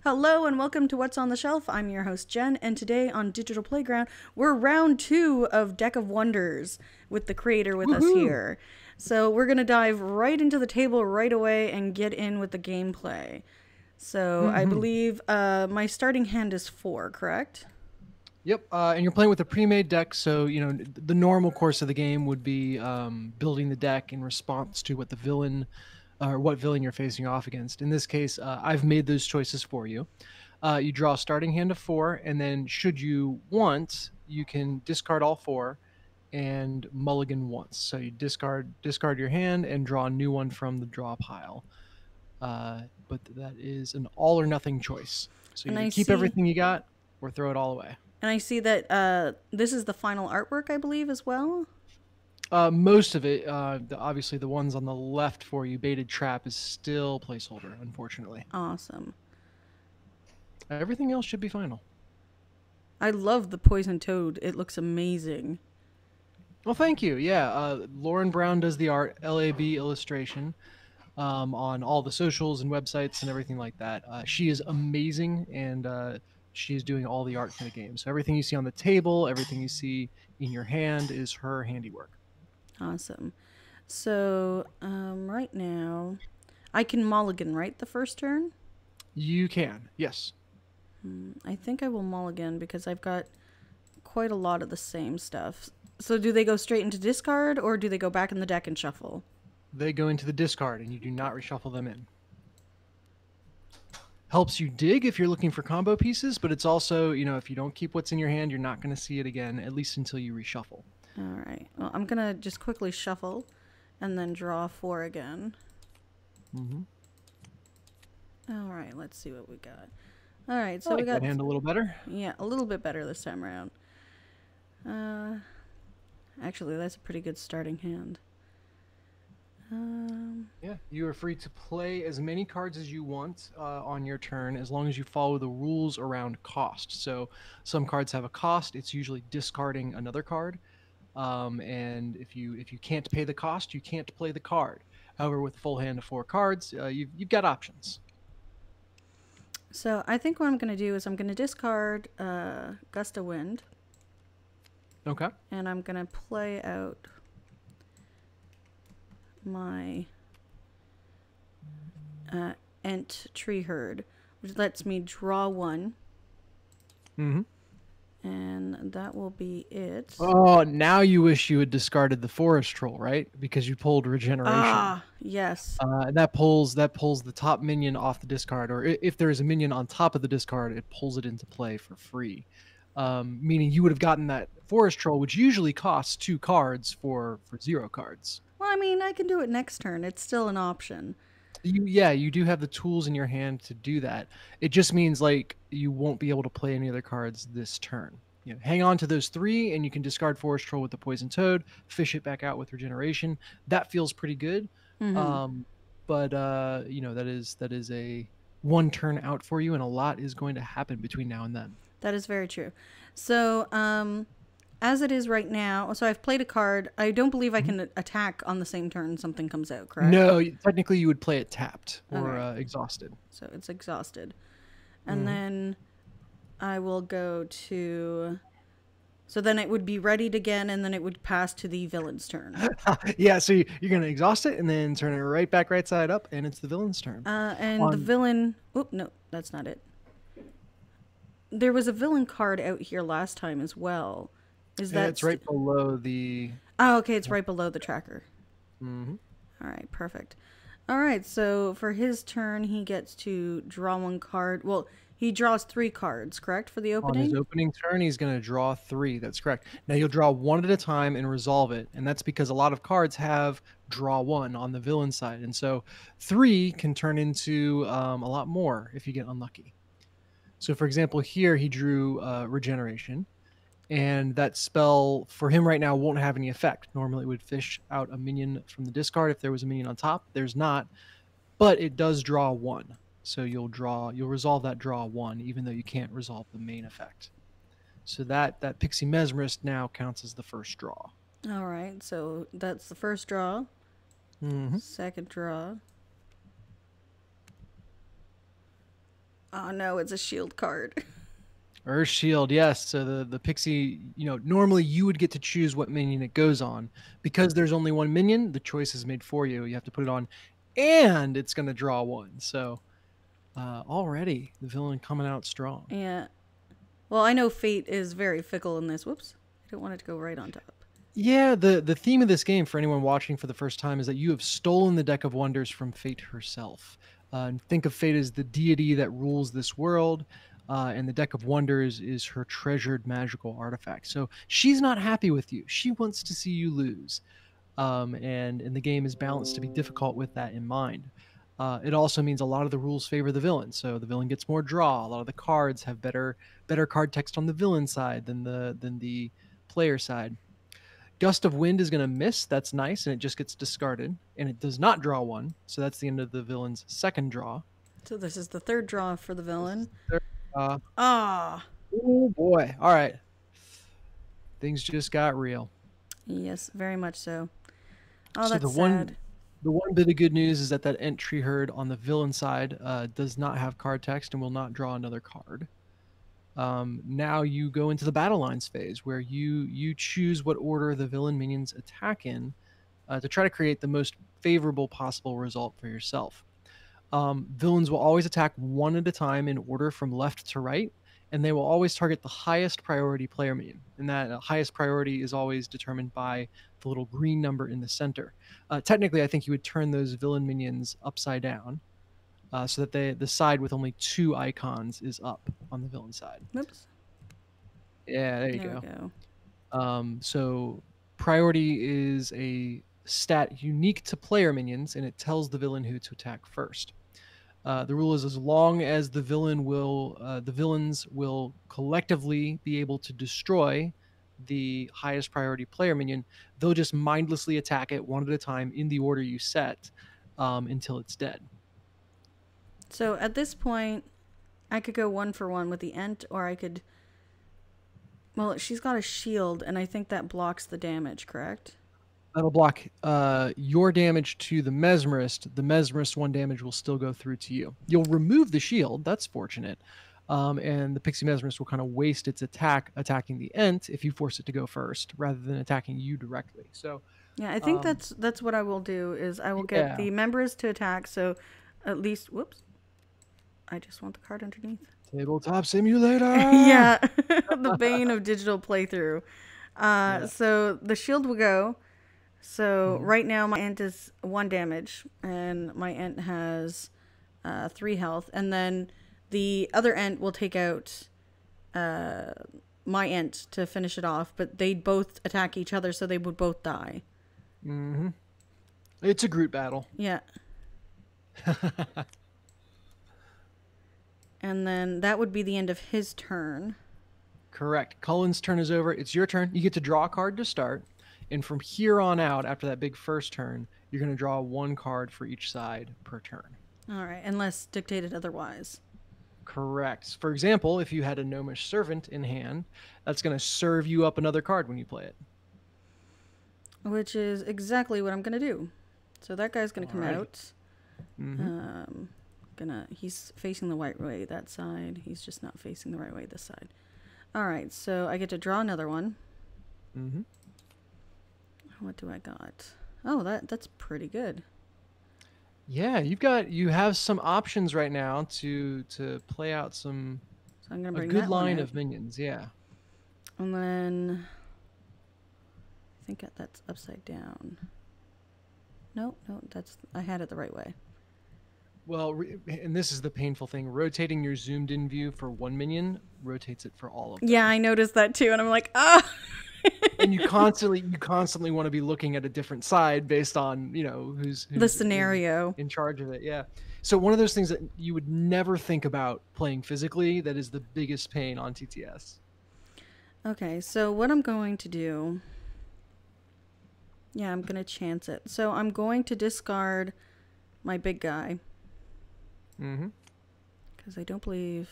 Hello and welcome to What's on the Shelf. I'm your host Jen, and today on Digital Playground, we're round 2 of Deck of Wonders with the creator with us Woohoo! here. So we're going to dive right into the table right away and get in with the gameplay. So I hmm believe my starting hand is 4, correct? Yep, and you're playing with a pre-made deck, so the normal course of the game would be building the deck in response to what the villain or what villain you're facing off against. In this case, I've made those choices for you. You draw a starting hand of 4, and then should you want, you can discard all 4 and mulligan once. So you discard your hand and draw a new one from the draw pile. But that is an all or nothing choice. So you And either I keep see everything you got or throw it all away. and I see that this is the final artwork, I believe, as well. Most of it, obviously, the ones on the left for you, baited trap, is still placeholder. Unfortunately, Awesome. everything else should be final. I love the poison toad. It looks amazing. Well, thank you. Yeah, Lauren Brown does the art, LAB illustration, on all the socials and websites and everything like that. She is amazing, and she is doing all the art for the game. So everything you see on the table, everything you see in your hand, is her handiwork. Awesome. So, right now, I can mulligan, right, the first turn? You can, yes. I think I will mulligan because I've got quite a lot of the same stuff. So do they go straight into discard or do they go back in the deck and shuffle? They go into the discard, and you do not reshuffle them in. Helps you dig if you're looking for combo pieces, but it's also, if you don't keep what's in your hand, you're not going to see it again, at least until you reshuffle. All right. Well, I'm going to just quickly shuffle and then draw 4 again. hmm All right. Let's see what we got. All right. I So we like got, that hand a little better. yeah, a little bit better this time around. Actually, that's a pretty good starting hand. Yeah, you are free to play as many cards as you want on your turn, as long as you follow the rules around cost. So some cards have a cost; it's usually discarding another card. And if you can't pay the cost, you can't play the card. However, with a full hand of 4 cards, you've got options. So I think what I'm going to do is I'm going to discard Gust of Wind Okay. and I'm going to play out my Ent Tree Herd, which lets me draw 1, hmm and that will be it. Oh, now you wish you had discarded the forest troll, right? Because you pulled regeneration. Ah, yes. And that pulls the top minion off the discard, or if there is a minion on top of the discard, it pulls it into play for free. Meaning you would have gotten that forest troll, which usually costs 2 cards for 0 cards. Well, I mean, I can do it next turn. It's still an option. You do have the tools in your hand to do that. It just means like you won't be able to play any other cards this turn. Hang on to those 3, and you can discard Forest Troll with the Poison Toad, fish it back out with Regeneration. That feels pretty good. Mm-hmm. But that is a 1 turn out for you, and a lot is going to happen between now and then. That is very true. So, as it is right now, so I've played a card. I don't believe I Mhm. can attack on the same turn something comes out, correct? No, technically you would play it tapped or Okay. exhausted. So it's exhausted. And hmm then I will go to. So then it would be readied again, and then it would pass to the villain's turn. Yeah, so you're going to exhaust it and then turn it right back right side up, and it's the villain's turn. And the On villain. Oop, no, that's not it. There was a villain card out here last time as well. Is that. It's right below the. Oh, okay, it's right below the tracker. hmm All right, perfect. All right, so for his turn, he gets to draw 1 card. Well, he draws 3 cards, correct, for the On his opening? opening turn, he's going to draw 3. That's correct. Now you'll draw 1 at a time and resolve it, and that's because a lot of cards have draw 1 on the villain side, and so 3 can turn into a lot more if you get unlucky. So, for example, here he drew Regeneration, and that spell for him right now won't have any effect. Normally, it would fish out a minion from the discard if there was a minion on top. There's not, but it does draw 1. So you'll resolve that draw 1, even though you can't resolve the main effect. So that Pixie Mesmerist now counts as the first draw. All right, so that's the first draw. hmm Second draw. Oh no, it's a shield card. Earth Shield, yes. So the pixie, normally you would get to choose what minion it goes on. Because there's only one minion, the choice is made for you. You have to put it on, and it's going to draw one. So already the villain coming out strong. Yeah. Well, I know fate is very fickle in this. Whoops. I don't want it to go right on top. Yeah, the theme of this game for anyone watching for the first time is that you have stolen the deck of wonders from Fate herself. And think of Fate as the deity that rules this world, and the deck of wonders is her treasured magical artifact. So she's not happy with you. She wants to see you lose, and the game is balanced to be difficult with that in mind. It also means a lot of the rules favor the villain, so the villain gets more draw. A lot of the cards have better card text on the villain side than the player side. Gust of Wind is going to miss. That's nice, and it just gets discarded. And it does not draw one, so that's the end of the villain's second draw. So this is the third draw for the villain. Ah. Oh boy! All right, things just got real. Yes, very much so. Oh, So that's sad. the one bit of good news is that entry herd on the villain side does not have card text and will not draw another card. Now you go into the battle lines phase where you choose what order the villain minions attack in to try to create the most favorable possible result for yourself. Villains will always attack one at a time in order from left to right, and they will always target the highest priority player minion. And that highest priority is always determined by the little green number in the center. Technically, I think you would turn those villain minions upside down so that the side with only 2 icons is up on the villain side. Oops. Yeah, there you There go. we go. So priority is a stat unique to player minions, and it tells the villain who to attack first. The rule is as long as the villains will collectively be able to destroy the highest priority player minion, they'll just mindlessly attack it one at a time in the order you set until it's dead. So at this point, I could go 1 for 1 with the Ent, or I could... Well, she's got a shield, and I think that blocks the damage, correct? That'll block your damage to the Mesmerist. The Mesmerist 1 damage will still go through to you. You'll remove the shield. That's fortunate. And the Pixie Mesmerist will kind of waste its attack attacking the Ent if you force it to go first, rather than attacking you directly. So yeah, I think that's what I will do, is I will get the members to attack, so at least... Whoops. I just want the card underneath. Tabletop Simulator! Yeah, the bane of digital playthrough. So the shield will go. So right now my Ent is 1 damage, and my Ent has 3 health. And then the other Ent will take out my Ent to finish it off, but they'd both attack each other, so they would both die. Mm-hmm. It's a Groot battle. Yeah. And then that would be the end of his turn. Correct. Cullen's turn is over. It's your turn. You get to draw a card to start. And from here on out, after that big first turn, you're going to draw 1 card for each side per turn. All right, unless dictated otherwise. Correct. For example, if you had a Gnomish Servant in hand, that's going to serve you up another card when you play it. Which is exactly what I'm going to do. So that guy's going to come out. Mm-hmm. He's facing the right way, that side. He's just not facing the right way, this side. All right, so I get to draw another one. Mm-hmm. What do I got? Oh, that's pretty good. Yeah, you have some options right now to play out some So I'm gonna bring a good that one line out. of minions. Yeah. And then I think that's upside down. No, I had it the right way. Well, and this is the painful thing. Rotating your zoomed in view for 1 minion rotates it for all of them. Yeah, I noticed that too, and I'm like, ah. And you constantly want to be looking at a different side based on who's the scenario in charge of it. Yeah. So one of those things that you would never think about playing physically, that is the biggest pain on TTS. Okay, so what I'm going to do... Yeah, I'm going to chance it. So I'm going to discard my big guy. Mm-hmm. Because I don't believe...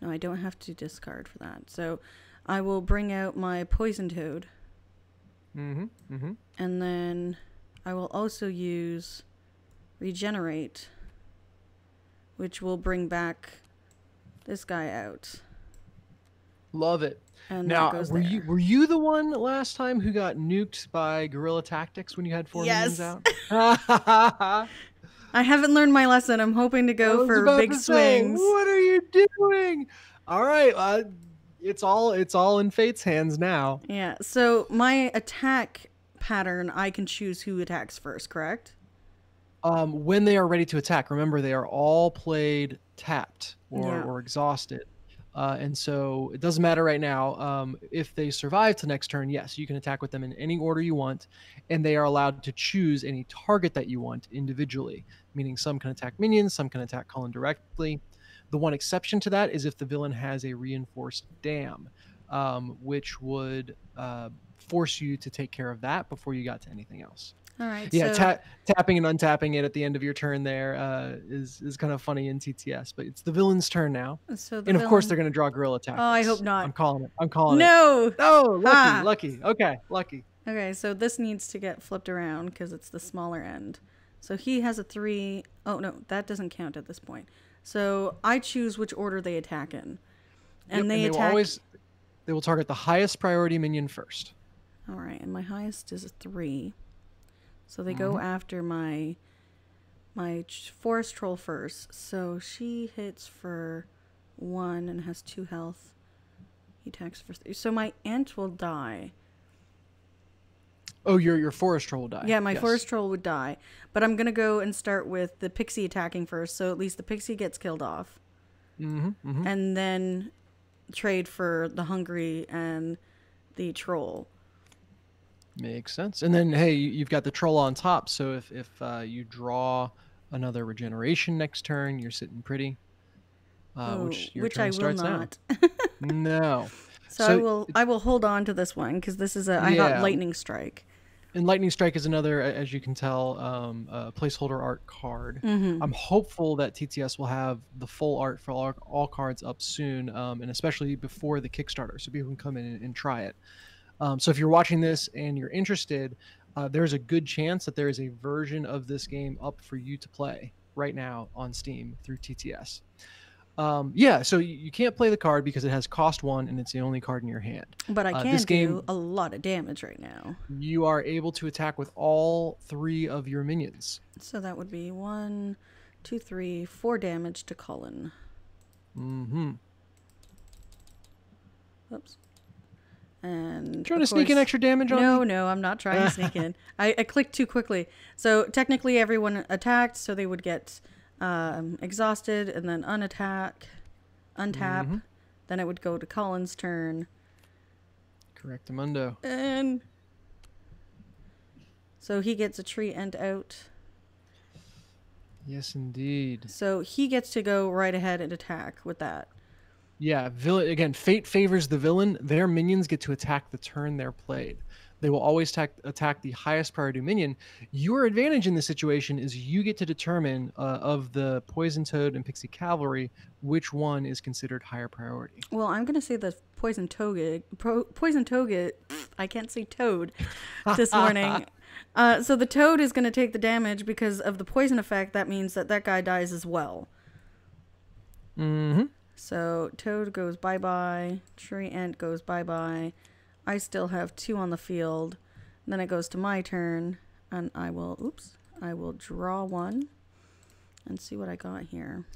No, I don't have to discard for that. So I will bring out my Poison Toad. Mm-hmm. Mm-hmm. And then I will also use Regenerate, which will bring back this guy out. Love it. And Now, that goes were there. you the one last time who got nuked by guerrilla tactics when you had 4 minions Yes. out? I I haven't learned my lesson. I'm hoping to go was for about big to say, swings. what are you doing? All right, it's all in fate's hands now. Yeah. So my attack pattern, I can choose who attacks first, correct? When they are ready to attack, remember they are all played tapped Yeah. or exhausted. And so it doesn't matter right now. If they survive to next turn, yes, you can attack with them in any order you want, and they are allowed to choose any target that you want individually, meaning some can attack minions, some can attack Cullen directly. The one exception to that is if the villain has a reinforced dam, which would force you to take care of that before you got to anything else. All right. Yeah, So tapping and untapping it at the end of your turn there is kind of funny in TTS, but it's the villain's turn now, the and of course they're villain. going to draw guerrilla Oh, I hope tactics. not. I'm calling it. I'm calling it. No. Oh, lucky, Ha. lucky. Okay, lucky. Okay. So this needs to get flipped around because it's the smaller end. So he has a 3. Oh no, that doesn't count at this point. So I choose which order they attack in, and Yep, they will attack. they will target the highest priority minion first. All right, and my highest is a 3. So they go after my forest troll first. So she hits for 1 and has 2 health. He attacks for 3. So my ant will die. Oh, your forest troll will die. Yeah, my Yes. forest troll would die. But I'm going to go and start with the pixie attacking first. So at least the pixie gets killed off. And then trade for the hungry and the troll. Makes sense. And then hey, you've got the troll on top. So if you draw another regeneration next turn, you're sitting pretty. Which your turn I will starts not. now. No. So I will hold on to this one because this is I got lightning strike. And lightning strike is another, as you can tell, placeholder art card. I'm hopeful that TTS will have the full art for all cards up soon, and especially before the Kickstarter, so people can come in and try it. So if you're watching this and you're interested, there's a good chance that there is a version of this game up for you to play right now on Steam through TTS. Yeah, so you can't play the card because it has cost 1 and it's the only card in your hand. But I can do a lot of damage right now. You are able to attack with all 3 of your minions. So that would be 1, 2, 3, 4 damage to Cullen. Oops. And trying to sneak in extra damage on me? No, I'm not trying to sneak in. I clicked too quickly. So technically everyone attacked, so they would get exhausted and then untap. Then it would go to Cullen's turn. Correctamundo. And so he gets a tree end out. Yes, indeed. So he gets to go right ahead and attack with that. Yeah, again, fate favors the villain. Their minions get to attack the turn they're played. They will always attack the highest priority minion. Your advantage in this situation is you get to determine of the Poison Toad and Pixie Cavalry which one is considered higher priority. Well, I'm going to say the Poison Toad, I can't say toad this morning. So the toad is going to take the damage because of the poison effect. That means that guy dies as well. So toad goes bye-bye. Tree ant goes bye-bye. I still have 2 on the field. Then it goes to my turn. And I will draw 1. And see what I got here.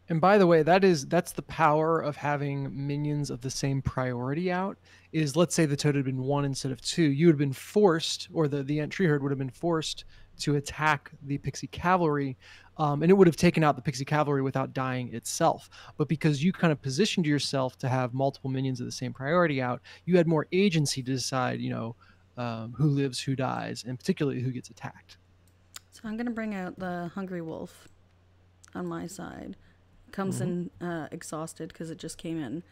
And by the way, that's the power of having minions of the same priority out. Is let's say the toad had been 1 instead of 2, you would have been forced, or the ant tree herd would have been forced to attack the Pixie Cavalry, and it would have taken out the Pixie Cavalry without dying itself. But because you kind of positioned yourself to have multiple minions of the same priority out, you had more agency to decide, who lives, who dies, and particularly who gets attacked. So I'm going to bring out the Hungry Wolf on my side. Comes in exhausted because it just came in.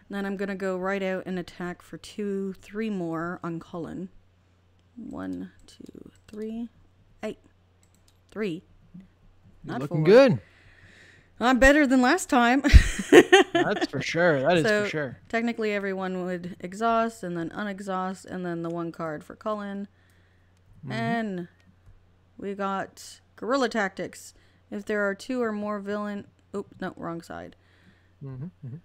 And then I'm going to go right out and attack for 2, 3 more on Cullen. 1, 2, 3. 8. 3. You're Not looking 4. good. I'm better than last time. That's for sure. That is for sure. Technically, everyone would exhaust and then unexhaust, and then the 1 card for Cullen. And we got Guerrilla Tactics. If there are 2 or more villain Oop, no, wrong side. Mm-hmm.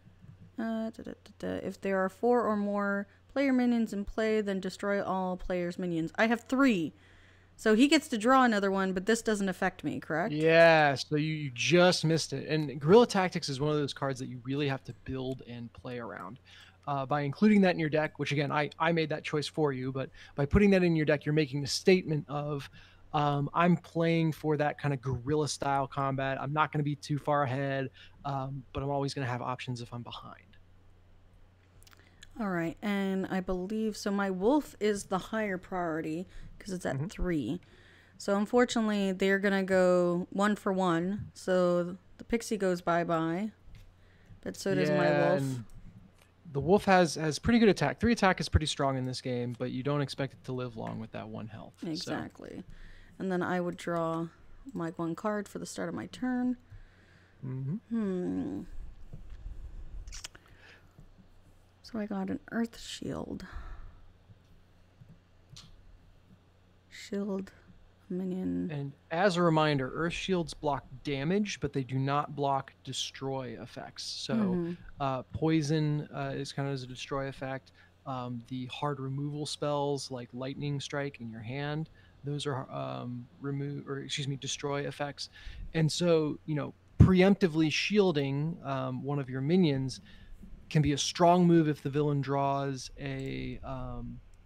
If there are 4 or more player minions in play, then destroy all players' minions. I have 3. So he gets to draw another one, but this doesn't affect me, correct? Yeah, so you just missed it. And Guerrilla Tactics is one of those cards that you really have to build and play around. By including that in your deck, which again, I made that choice for you, but by putting that in your deck, you're making a statement of I'm playing for that kind of guerrilla style combat. I'm not going to be too far ahead, but I'm always going to have options if I'm behind. All right, and I believe so. My wolf is the higher priority because it's at 3. So unfortunately, they're gonna go 1 for 1. So the pixie goes bye-bye, but so does my Yeah, wolf. and the wolf has pretty good attack. 3 attack is pretty strong in this game, but you don't expect it to live long with that 1 health. So. Exactly. And then I would draw my 1 card for the start of my turn. So I got an Earth Shield. Shield minion. And as a reminder, Earth Shields block damage, but they do not block destroy effects. So poison is kind of as a destroy effect. The hard removal spells like Lightning Strike in your hand, those are destroy effects. And so, preemptively shielding one of your minions can be a strong move if the villain draws a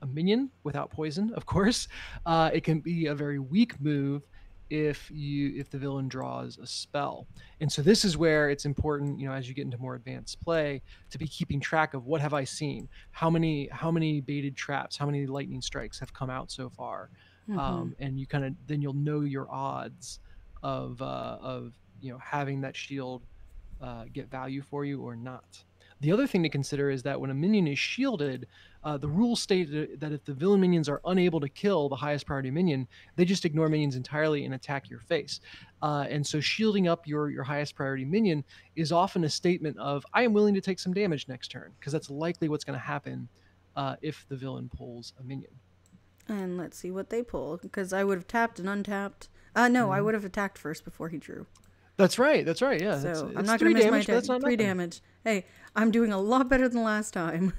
minion without poison, of course. It can be a very weak move if the villain draws a spell. And so this is where it's important, as you get into more advanced play, to be keeping track of what have I seen, how many baited traps, how many lightning strikes have come out so far, and you kind of then you'll know your odds of having that shield get value for you or not. The other thing to consider is that when a minion is shielded, the rules state that if the villain minions are unable to kill the highest priority minion, they just ignore minions entirely and attack your face. And so shielding up your highest priority minion is often a statement of, I am willing to take some damage next turn, because that's likely what's going to happen if the villain pulls a minion. And let's see what they pull, because I would have tapped and untapped. No, I would have attacked first before he drew. That's right. Yeah, So I'm it's not going 3 to miss my damage, but attack. that's not 3 nothing. damage. Hey, I'm doing a lot better than last time.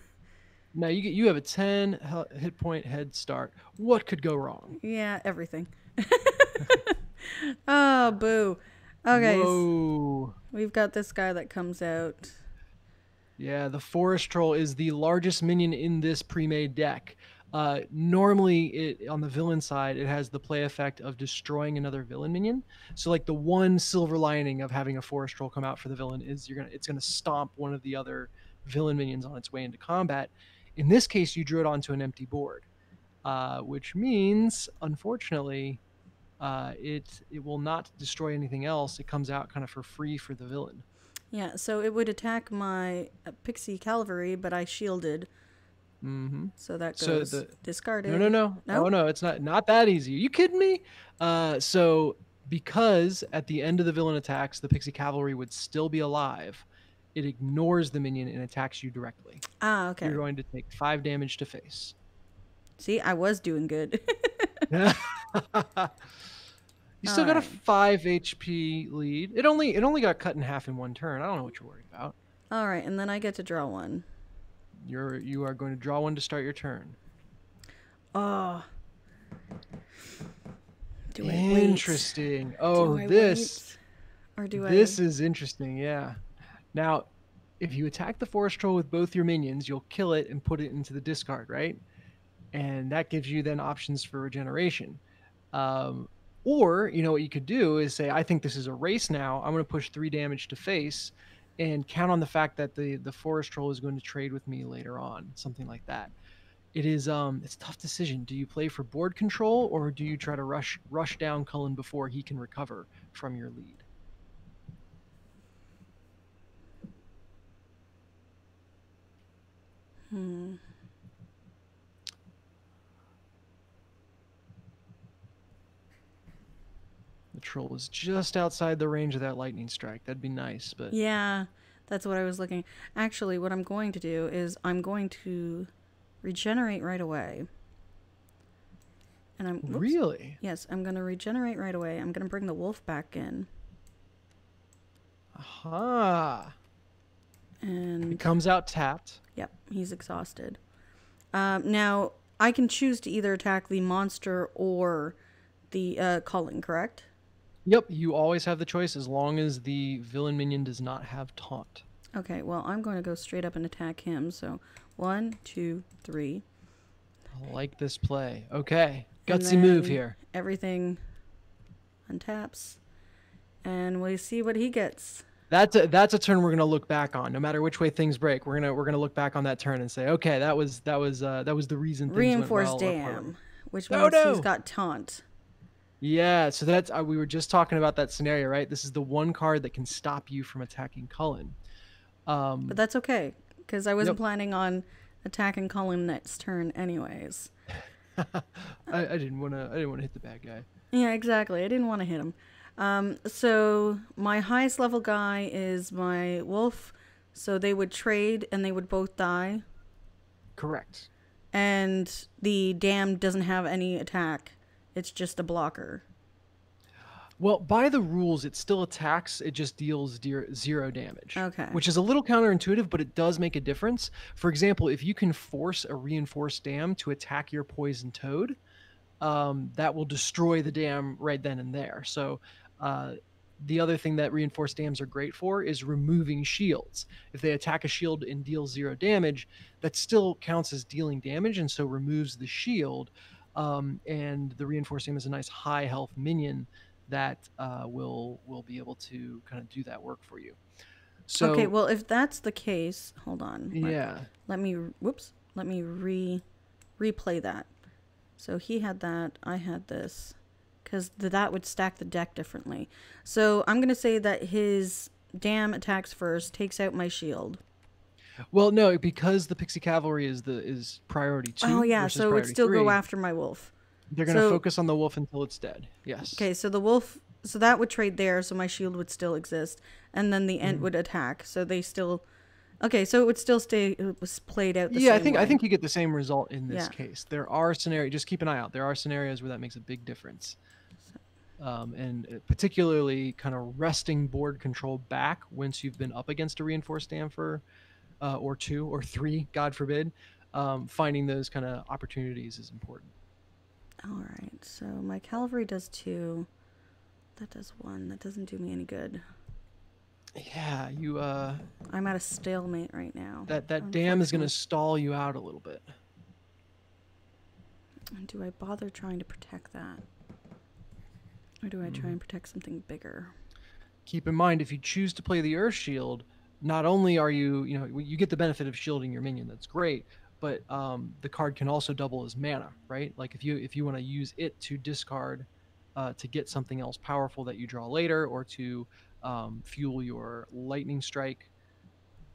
Now you have a 10 hit point head start. What could go wrong? Yeah, everything. Oh, boo. Okay. Whoa. We've got this guy that comes out. Yeah, the Forest Troll is the largest minion in this pre-made deck. Normally, on the villain side, it has the play effect of destroying another villain minion. So, like the one silver lining of having a Forest Troll come out for the villain is it's gonna stomp one of the other villain minions on its way into combat. In this case, you drew it onto an empty board, which means, unfortunately, it will not destroy anything else. It comes out kind of for free for the villain. Yeah, so it would attack my pixie cavalry, but I shielded. So that goes discarded. No. Oh no, it's not that easy. Are you kidding me? So because at the end of the villain attacks, the pixie cavalry would still be alive, it ignores the minion and attacks you directly. Ah, okay. You're going to take 5 damage to face. See, I was doing good. You still got a 5 HP lead. It only got cut in half in 1 turn. I don't know what you're worried about. All right, and then I get to draw one. You are going to draw one to start your turn. Oh. Interesting. Oh, this is interesting. Yeah. Now, if you attack the Forest Troll with both your minions, you'll kill it and put it into the discard, right? And that gives you then options for regeneration. Or, what you could do is say, I think this is a race now. I'm going to push 3 damage to face and count on the fact that the Forest Troll is going to trade with me later on, something like that. It's a tough decision. Do you play for board control, or do you try to rush down Cullen before he can recover from your lead? The troll is just outside the range of that lightning strike. That'd be nice, but yeah, that's what I was looking. Actually, what I'm going to do is I'm going to regenerate right away. And I'm Really? Yes, I'm going to regenerate right away. I'm going to bring the wolf back in. Aha. It And comes out tapped. yep, he's exhausted. Now I can choose to either attack the monster or the Cullen, correct? Yep, you always have the choice as long as the villain minion does not have taunt. Okay, well, I'm going to go straight up and attack him. So 1, 2, 3. I like this play. Okay, And gutsy move then here. everything untaps. And we see what he gets. That's a turn we're gonna look back on. No matter which way things break, we're gonna look back on that turn and say, okay, that was the reason things went Reinforced well. dam, which Oh means he's no! got taunt. Yeah, so that's we were just talking about that scenario, right? This is the one card that can stop you from attacking Cullen. But that's okay, because I wasn't Yep. planning on attacking Cullen next turn anyways. I didn't wanna hit the bad guy. Yeah, exactly. I didn't want to hit him. So my highest level guy is my wolf. So they would trade and they would both die. Correct. And the dam doesn't have any attack. It's just a blocker. Well, by the rules, it still attacks. It just deals 0 damage. Okay. Which is a little counterintuitive, but it does make a difference. For example, if you can force a reinforced dam to attack your poison toad, that will destroy the dam right then and there. So the other thing that reinforced dams are great for is removing shields. If they attack a shield and deal 0 damage, that still counts as dealing damage, and so removes the shield. And the reinforced dam is a nice high health minion that will be able to kind of do that work for you. So Okay, well, if that's the case, hold on. yeah. Let me replay that. So he had that, I had this, because that would stack the deck differently. So I'm going to say that his dam attacks first, takes out my shield. Well, no, because the Pixie Cavalry is priority 2. Oh yeah, versus so it would priority still 3, go after my wolf. They're going to focus on the wolf until it's dead. Yes. Okay, so the wolf, so that would trade there, so my shield would still exist, and then the ent would attack. So they still, okay, so it would still stay. It was played out the same way. I think you get the same result in this Yeah. case. There are scenarios. Just keep an eye out. There are scenarios where that makes a big difference, and particularly kind of wresting board control back once you've been up against a reinforced dam for, or 2 or 3, God forbid. Finding those kind of opportunities is important. All right, so my cavalry does 2. That does 1. That doesn't do me any good. Yeah, you. I'm at a stalemate right now. That dam is going to stall you out a little bit. And do I bother trying to protect that? Or do I try and protect something bigger? Keep in mind, if you choose to play the Earth Shield, not only are you get the benefit of shielding your minion, that's great, but the card can also double as mana, right? Like if you want to use it to discard to get something else powerful that you draw later, or to fuel your lightning strike,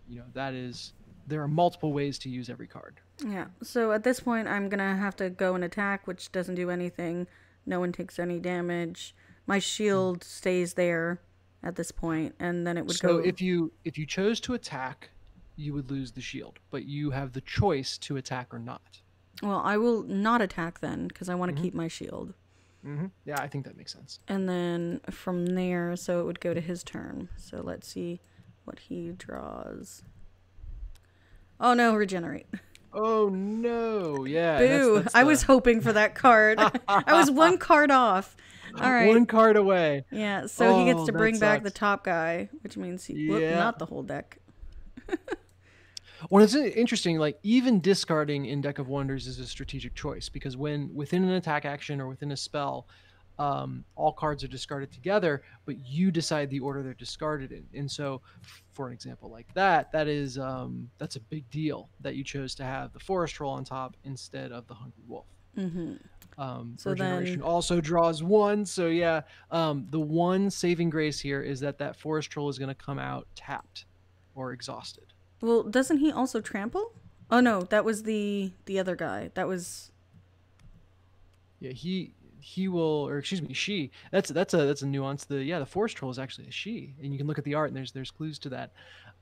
there are multiple ways to use every card. Yeah, so at this point I'm gonna have to go and attack, which doesn't do anything. No one takes any damage. My shield stays there at this point, and then it would go. So if you chose to attack, you would lose the shield, but you have the choice to attack or not. Well, I will not attack then, because I want to keep my shield. Yeah, I think that makes sense. And then from there, so it would go to his turn. So let's see what he draws. Oh no, regenerate. Oh no! Yeah. Boo! I was hoping for that card. I was 1 card off. All right. 1 card away. Yeah, so he gets to that bring back the sucks. top guy, which means whoop, not the whole deck. Well, it's interesting. Like even discarding in Deck of Wonders is a strategic choice, because when within an attack action or within a spell, all cards are discarded together, but you decide the order they're discarded in. And so, for an example like that is that's a big deal that you chose to have the Forest Troll on top instead of the Hungry Wolf. So Regeneration then, also draws 1. So yeah, the one saving grace here is that Forest Troll is going to come out tapped or exhausted. well, doesn't he also trample? Oh no, that was the other guy. That was. Yeah, he will, or excuse me, she. That's a nuance. The Forest Troll is actually a she, and you can look at the art and there's clues to that.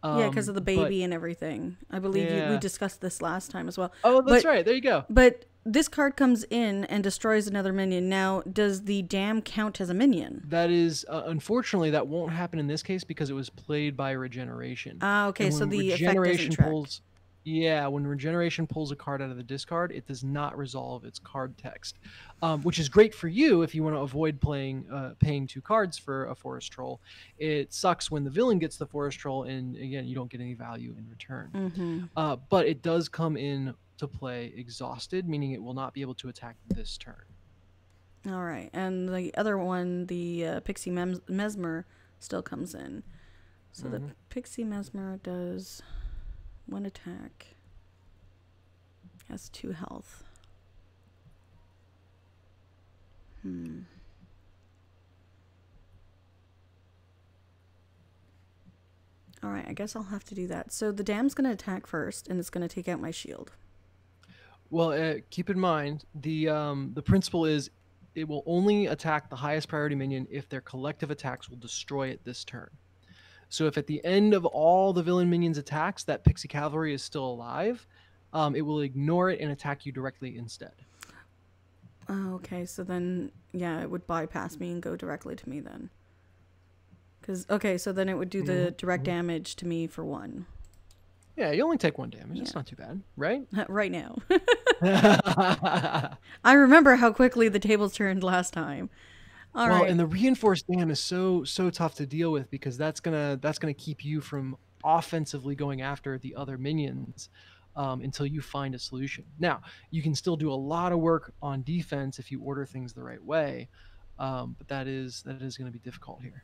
Yeah, because of the baby and everything. I believe we discussed this last time as well. Oh, that's right. There you go. But this card comes in and destroys another minion. Now, does the dam count as a minion? That is, unfortunately, that won't happen in this case because it was played by regeneration. Ah, okay, And so when the effect doesn't regeneration track. pulls, yeah, when regeneration pulls a card out of the discard, it does not resolve its card text, which is great for you if you want to avoid paying 2 cards for a forest troll. It sucks when the villain gets the forest troll, and again, you don't get any value in return. Mm-hmm. But it does come in to play exhausted, meaning it will not be able to attack this turn. All right, and the other one, the Pixie Mesmer, still comes in. So the Pixie Mesmer does 1 attack. Has 2 health. Alright, I guess I'll have to do that. So the dam's going to attack first, and it's going to take out my shield. Well, keep in mind the principle is it will only attack the highest priority minion if their collective attacks will destroy it this turn. So if at the end of all the villain minions' attacks that Pixie Cavalry is still alive, it will ignore it and attack you directly instead. Oh, okay, so then, yeah, it would bypass me and go directly to me then. Okay, so then it would do the direct damage to me for 1. Yeah, you only take 1 damage. That's not too bad, right? Right now. I remember how quickly the tables turned last time. All right. And the reinforced dam is so tough to deal with because that's gonna keep you from offensively going after the other minions until you find a solution. Now, you can still do a lot of work on defense if you order things the right way, but that is going to be difficult here.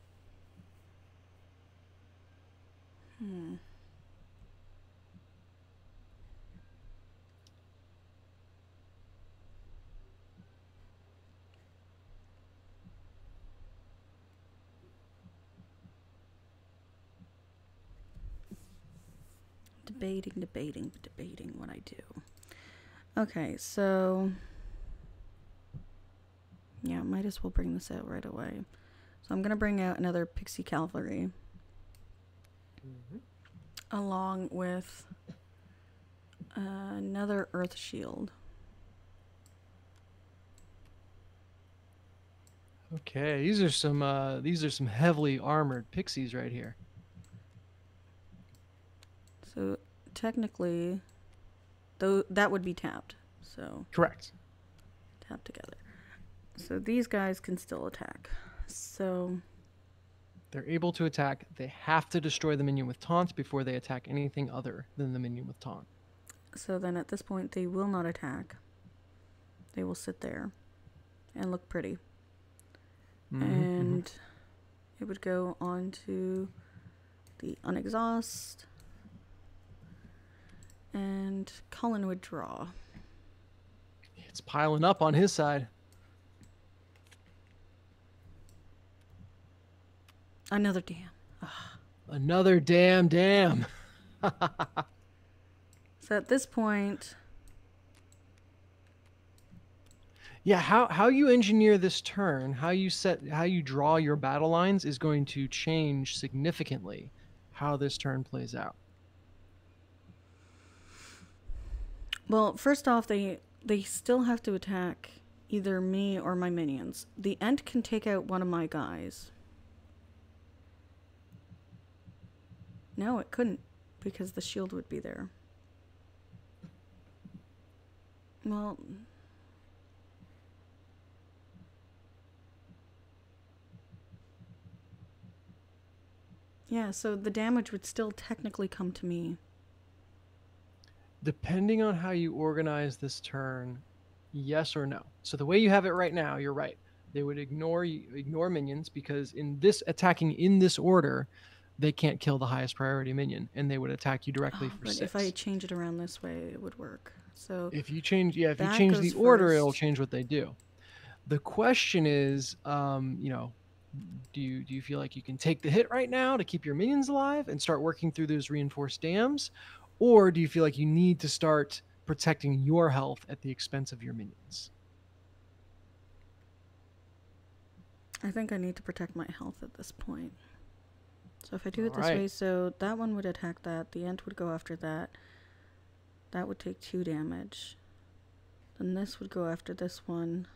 Debating what I do. Okay, so yeah, might as well bring this out right away. So I'm gonna bring out another Pixie Cavalry along with another Earth Shield. Okay, these are some heavily armored pixies right here. So technically, though, that would be tapped. So Correct. tap together. So these guys can still attack. So they're able to attack. They have to destroy the minion with taunt before they attack anything other than the minion with taunt. So then at this point, they will not attack. They will sit there and look pretty. And it would go on to the unexhaust. And Colin would draw. It's piling up on his side. Another dam. Ugh. Another damn dam. So at this point, yeah, how you engineer this turn, how you draw your battle lines is going to change significantly how this turn plays out. well, first off, they still have to attack either me or my minions. The Ent can take out one of my guys. No, it couldn't, because the shield would be there. Well, yeah, so the damage would still technically come to me. Depending on how you organize this turn, yes or no. So the way you have it right now, you're right. They would ignore minions because in this attacking in this order, they can't kill the highest priority minion, and they would attack you directly for 6. If I change it around this way, it would work. So if you change the order, it'll change what they do. The question is, do you feel like you can take the hit right now to keep your minions alive and start working through those reinforced dams, or do you feel like you need to start protecting your health at the expense of your minions? I think I need to protect my health at this point. So if I do it this way, so that one would attack that. The Ent would go after that. That would take 2 damage. Then this would go after this one.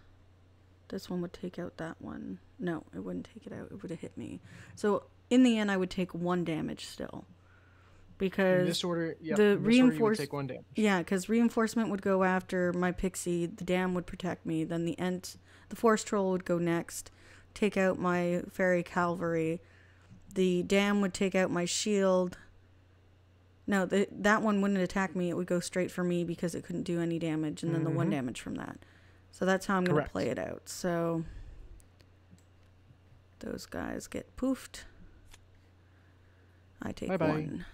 This one would take out that one. No, it wouldn't take it out. It would have hit me. So in the end, I would take 1 damage still. Because in this order, yep, the in this order you would take 1 damage. Yeah, because reinforcement would go after my pixie. The dam would protect me. Then the forest troll would go next, take out my fairy cavalry. The dam would take out my shield. No, that one wouldn't attack me. It would go straight for me because it couldn't do any damage, and then the 1 damage from that. So that's how I'm going to play it out. So those guys get poofed. I take Bye-bye. 1.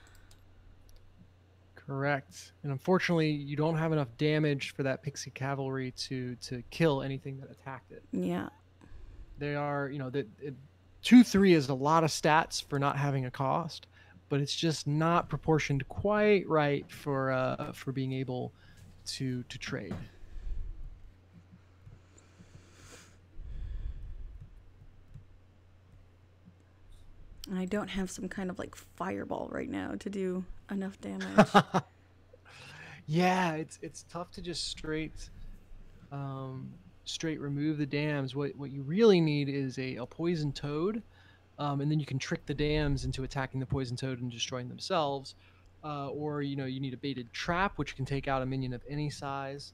Correct. And unfortunately, you don't have enough damage for that pixie cavalry to kill anything that attacked it. Yeah. They are, 2-3 is a lot of stats for not having a cost, but it's just not proportioned quite right for being able to trade. I don't have some kind of like fireball right now to do enough damage. Yeah, it's tough to just straight remove the dams. What you really need is a poison toad, and then you can trick the dams into attacking the poison toad and destroying themselves. Or you need a baited trap, which can take out a minion of any size.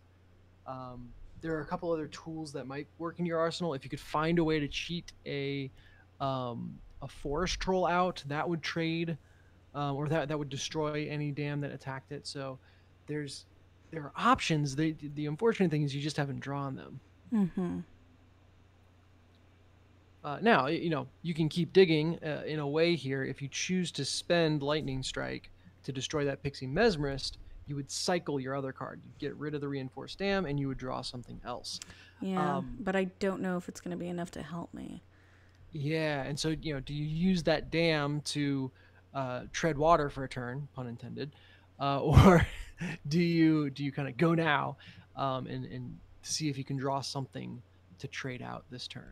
There are a couple other tools that might work in your arsenal. If you could find a way to cheat a forest troll out, that would trade, or that would destroy any dam that attacked it. So there are options. The unfortunate thing is you just haven't drawn them. Mm-hmm. Now, you can keep digging in a way here. If you choose to spend Lightning Strike to destroy that Pixie Mesmerist, you would cycle your other card. You'd get rid of the Reinforced Dam, and you would draw something else. Yeah, but I don't know if it's going to be enough to help me. Yeah, and so, do you use that dam to tread water for a turn, pun intended, or do you kind of go now and see if you can draw something to trade out this turn?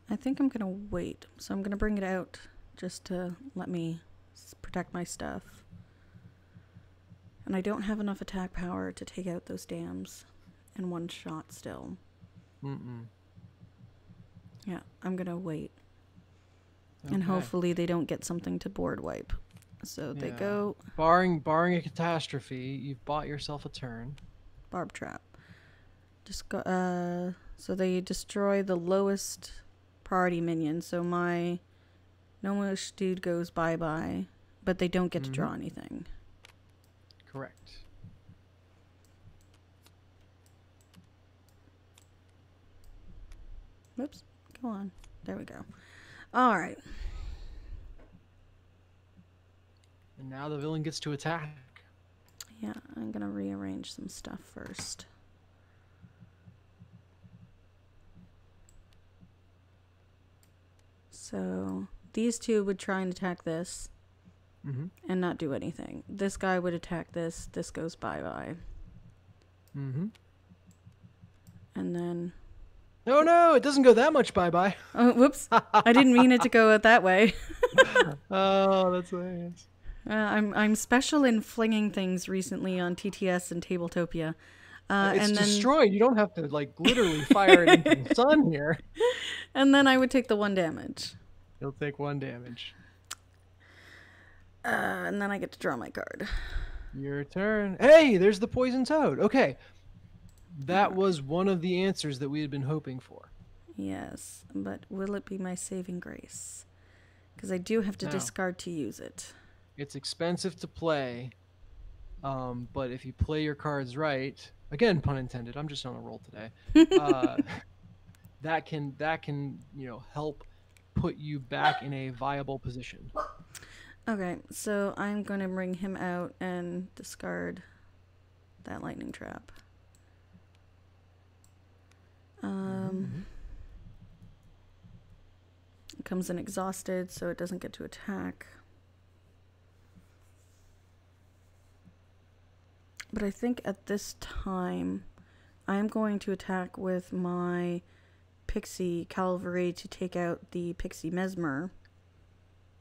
I think I'm going to wait. So I'm going to bring it out just to let me protect my stuff. And I don't have enough attack power to take out those dams in 1 shot still. Yeah, I'm going to wait. Okay. And hopefully they don't get something to board wipe. So they go... Barring a catastrophe, you've bought yourself a turn. Barb trap. Just go, so they destroy the lowest priority minion. So my gnomish dude goes bye-bye, but they don't get to draw anything. Correct. Whoops. Go on. There we go. All right. And now the villain gets to attack. Yeah, I'm going to rearrange some stuff first. So these two would try and attack this and not do anything. This guy would attack this. This goes bye-bye. And then... Oh no, it doesn't go that much bye-bye. Oh, whoops. I didn't mean it to go out that way. Oh, that's nice. I'm special in flinging things recently on TTS and Tabletopia. It's destroyed. You don't have to literally fire it into the sun here. And then I would take the 1 damage. You'll take 1 damage. And then I get to draw my card. Your turn. Hey, there's the poison toad. Okay. That was one of the answers that we had been hoping for. Yes, but will it be my saving grace? Because I do have to discard to use it. It's expensive to play, but if you play your cards right, again, pun intended, I'm just on a roll today, that can help put you back in a viable position. Okay, so I'm going to bring him out and discard that lightning trap. It comes in exhausted, so it doesn't get to attack. But I think at this time, I'm going to attack with my Pixie Cavalry to take out the Pixie Mesmer.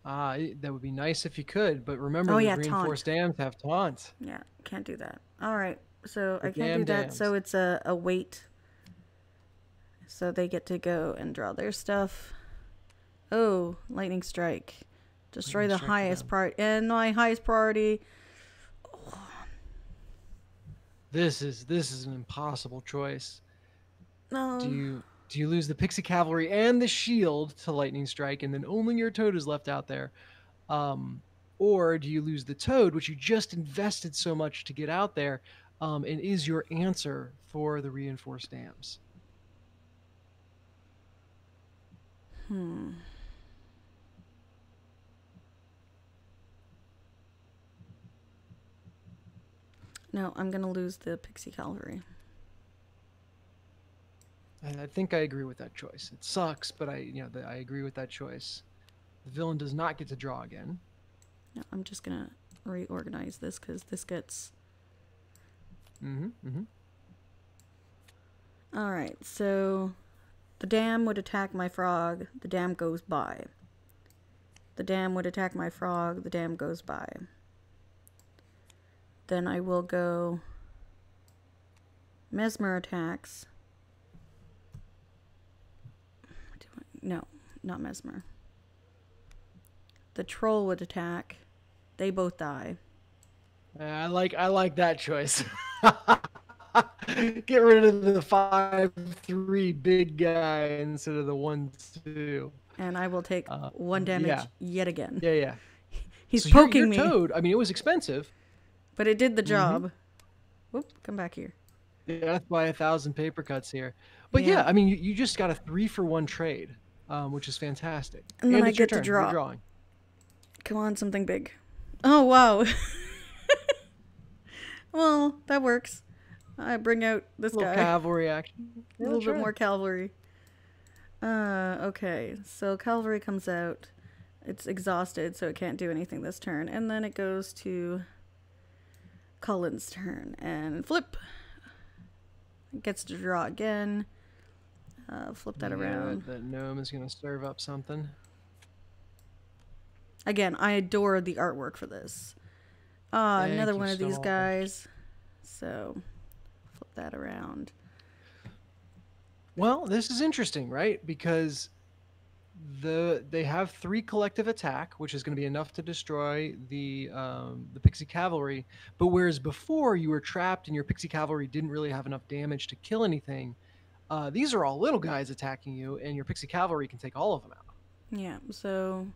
That would be nice if you could, but remember Oh those yeah, taunt. reinforced dams have taunt. Yeah, can't do that. All right, so The I can't do damn that. So dams. it's a wait. So they get to go and draw their stuff. Oh, lightning strike. Destroy Lightning the strike for highest them. part. And my highest priority. This is an impossible choice. Do No. you lose the pixie cavalry and the shield to lightning strike, and then only your toad is left out there? Um, or do you lose the toad, which you just invested so much to get out there, and is your answer for the reinforced dams? Hmm. No, I'm gonna lose the pixie cavalry. And I think I agree with that choice. It sucks, but I agree with that choice. The villain does not get to draw again. No, I'm just gonna reorganize this because this gets. All right, so the dam would attack my frog. The dam goes by. The dam would attack my frog. The dam goes by. Then I will go mesmer attacks. No, not mesmer. The troll would attack. They both die. I like that choice. Get rid of the 5/3 big guy instead of the 1/2. And I will take 1 damage yet again. Yeah. He's So poking your me. toad, I mean, it was expensive. But it did the job. Whoop, come back here. Yeah, that's by 1,000 paper cuts here. But yeah, I mean, you just got a 3-for-1 trade, which is fantastic. And then I it's your get to turn. draw. You're drawing. Come on, something big. Oh, wow. Well, that works. I bring out this guy. Cavalry action. A little bit more cavalry. Okay. So cavalry comes out. It's exhausted, so it can't do anything this turn. And then it goes to Cullen's turn. And flip. It gets to draw again. Flip that around. That gnome is going to serve up something. Again, I adore the artwork for this. Another one of these guys. So, flip that around. Well, this is interesting, right? Because they have 3 collective attack, which is going to be enough to destroy the pixie cavalry. But whereas before you were trapped and your pixie cavalry didn't really have enough damage to kill anything, these are all little guys attacking you, and your pixie cavalry can take all of them out. Yeah, so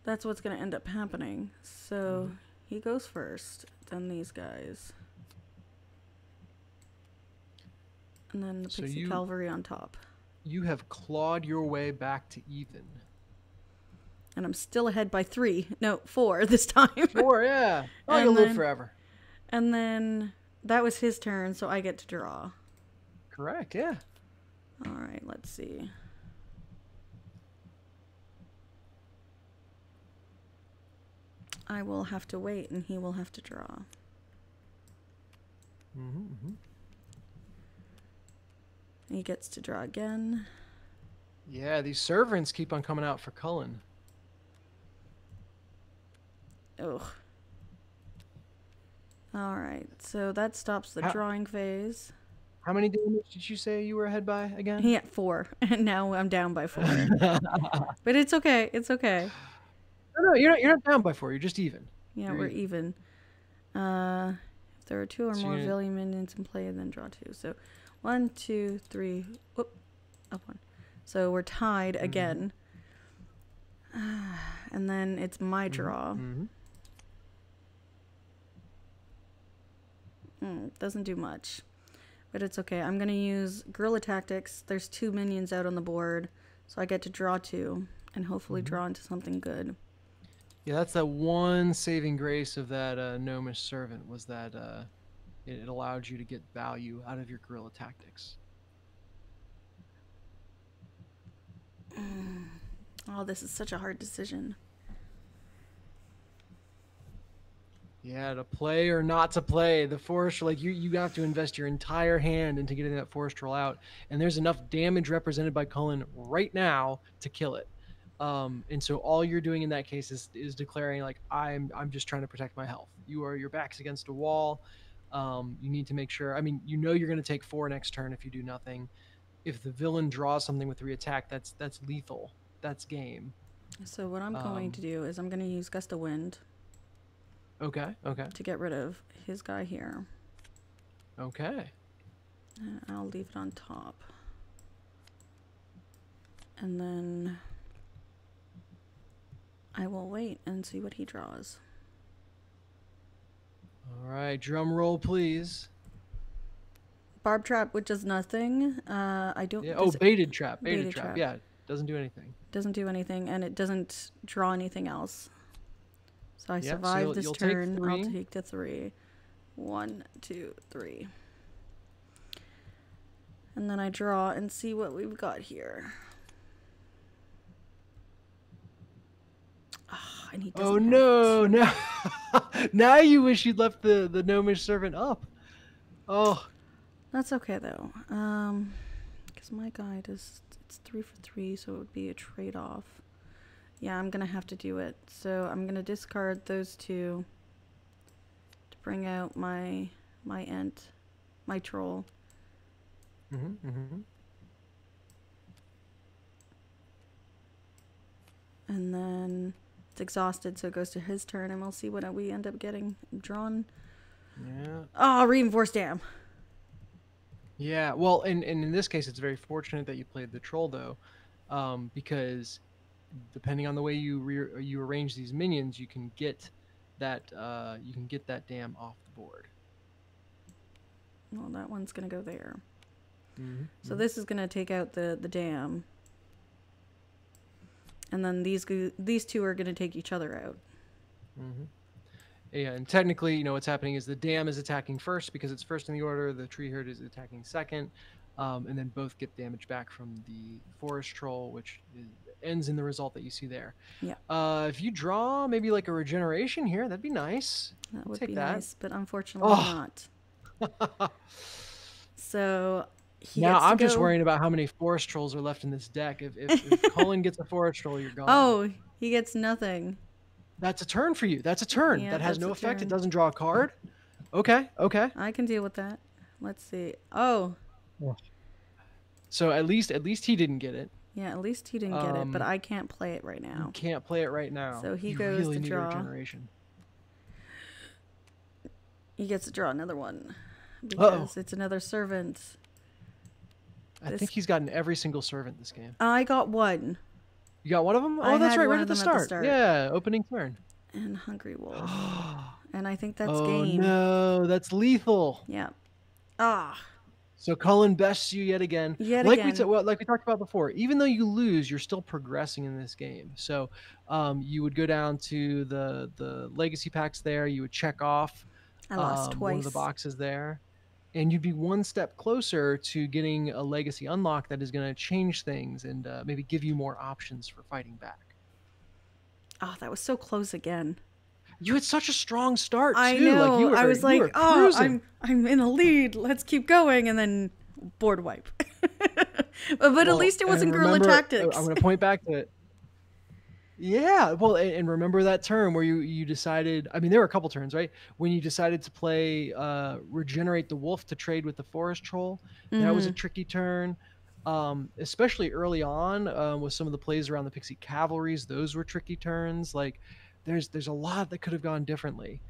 that's what's going to end up happening. So he goes first, then these guys. And then the pixie cavalry on top. You have clawed your way back to even. And I'm still ahead by 3. No, 4 this time. 4, yeah. Oh, you'll live forever. And then that was his turn, so I get to draw. Correct, yeah. All right, let's see. I will have to wait, and he will have to draw. He gets to draw again. Yeah, these servants keep on coming out for Cullen. Ugh. All right, so that stops the drawing phase. How many damage did you say you were ahead by again? He had 4, and now I'm down by 4. But it's okay. It's okay. No, you're not down by 4. You're just even. Yeah, we're even. If there are 2 or more villain minions in play, then draw 2. So 1, 2, 3. Whoop, up 1. So we're tied again. And then it's my draw. Doesn't do much. But it's okay. I'm going to use guerrilla tactics. There's 2 minions out on the board. So I get to draw 2 and hopefully draw into something good. Yeah, that's that one saving grace of that gnomish servant, was that it allowed you to get value out of your guerrilla tactics. Oh, this is such a hard decision. Yeah, to play or not to play. The forest, like you have to invest your entire hand into getting that forest roll out, and there's enough damage represented by Cullen right now to kill it. And so all you're doing in that case is declaring like I'm just trying to protect my health. Your back's against a wall. You need to make sure. I mean, you know you're going to take 4 next turn if you do nothing. If the villain draws something with reattack, that's lethal. That's game. So what I'm going to Um, do is I'm going to use Gust of Wind okay, okay, to get rid of his guy here. okay. And I'll leave it on top. And then I will wait and see what he draws. All right, drum roll, please. Barb Trap, which does nothing. I don't. Yeah. Oh, baited trap. Baited Baited trap. trap. Yeah, doesn't do anything. Doesn't do anything, and it doesn't draw anything else. So I Yeah, survive so this you'll turn. take 3. I'll take the 3. 1, 2, 3. And then I draw and see what we've got here. Oh, and he doesn't. Oh no, no. Now you wish you'd left the gnomish servant up. Oh, That's okay though. Because my guy does, it's 3 for 3, so it would be a trade-off. Yeah, I'm gonna have to do it. So I'm gonna discard those 2 to bring out my ent, my troll. And then it's exhausted, so it goes to his turn, and we'll see what we end up getting drawn. Yeah. Oh, reinforced dam. Yeah. Well, and in this case, it's very fortunate that you played the troll though, because depending on the way you arrange these minions, you can get that dam off the board. Well, that one's gonna go there. So Mm-hmm. this is gonna take out the dam. And then these 2 are going to take each other out. Yeah, and technically, what's happening is the dam is attacking first because it's first in the order. The tree herd is attacking second, and then both get damage back from the forest troll, which ends in the result that you see there. Yeah. If you draw maybe like a regeneration here, that'd be nice. That would Take be that. nice, but unfortunately not. So he now gets to I'm just go. worrying about how many forest trolls are left in this deck. If Cullen gets a forest troll, you're gone. Oh, he gets nothing. That's a turn for you. That's a turn. Yeah, that has that's no a effect. turn. It doesn't draw a card. Okay, okay. I can deal with that. Let's see. Oh. So at least he didn't get it. Yeah, at least he didn't get it, but I can't play it right now. You can't play it right now. So he you goes really to need draw. A regeneration. He gets to draw another one because it's another servant. I think he's gotten every single servant this game. I got one. You got one of them? I Oh, that's had right, one right of at the them start. Yeah, opening turn. And Hungry Wolf. And I think that's oh game. No, that's lethal. Yeah. Ah. So Cullen bests you yet again. Like we talked about before, even though you lose, you're still progressing in this game. So you would go down to the legacy packs there. You would check off I lost twice. one of the boxes there. And you'd be one step closer to getting a legacy unlock that is going to change things and maybe give you more options for fighting back. Oh, that was so close again. You had such a strong start too. I know. I was like, oh, I'm in a lead. Let's keep going, and then board wipe. but at least it wasn't guerrilla tactics. I'm going to point back to it. Yeah, well, and remember that turn where you decided, I mean, there were a couple turns, right? When you decided to play Regenerate the Wolf to trade with the Forest Troll. That was a tricky turn, especially early on with some of the plays around the Pixie Cavalries. Those were tricky turns. Like, there's a lot that could have gone differently.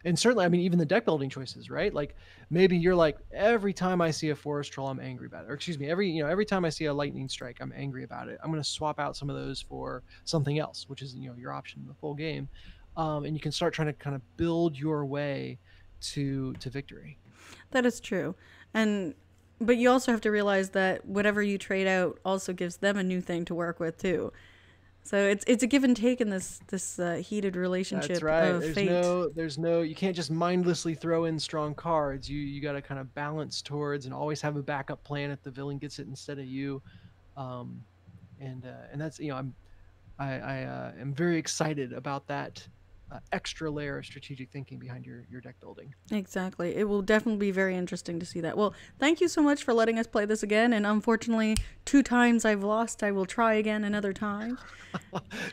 And certainly, I mean, even the deck building choices, right? Like maybe you're like, every time I see a forest troll, I'm angry about it. Or excuse me, every time I see a lightning strike, I'm angry about it. I'm going to swap out some of those for something else, which is, your option in the full game. And you can start trying to kind of build your way to victory. That is true. But you also have to realize that whatever you trade out also gives them a new thing to work with too. So it's a give and take in this heated relationship. That's right. Of fate. There's no you can't just mindlessly throw in strong cards. You got to kind of balance towards and always have a backup plan if the villain gets it instead of you. And that's I am very excited about that extra layer of strategic thinking behind your deck building. Exactly. It will definitely be very interesting to see that. Well, thank you so much for letting us play this again. And unfortunately, 2 times I've lost. I will try again another time.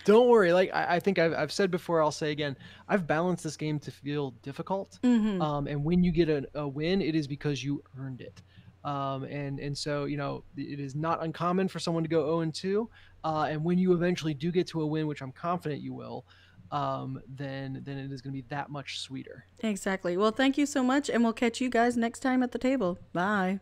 Don't worry. Like I think I've said before, I'll say again. I've balanced this game to feel difficult, and when you get a win, it is because you earned it. And so it is not uncommon for someone to go 0-2, and when you eventually do get to a win, which I'm confident you will, then it is going to be that much sweeter. Exactly. Well, thank you so much. And we'll catch you guys next time at the table. Bye.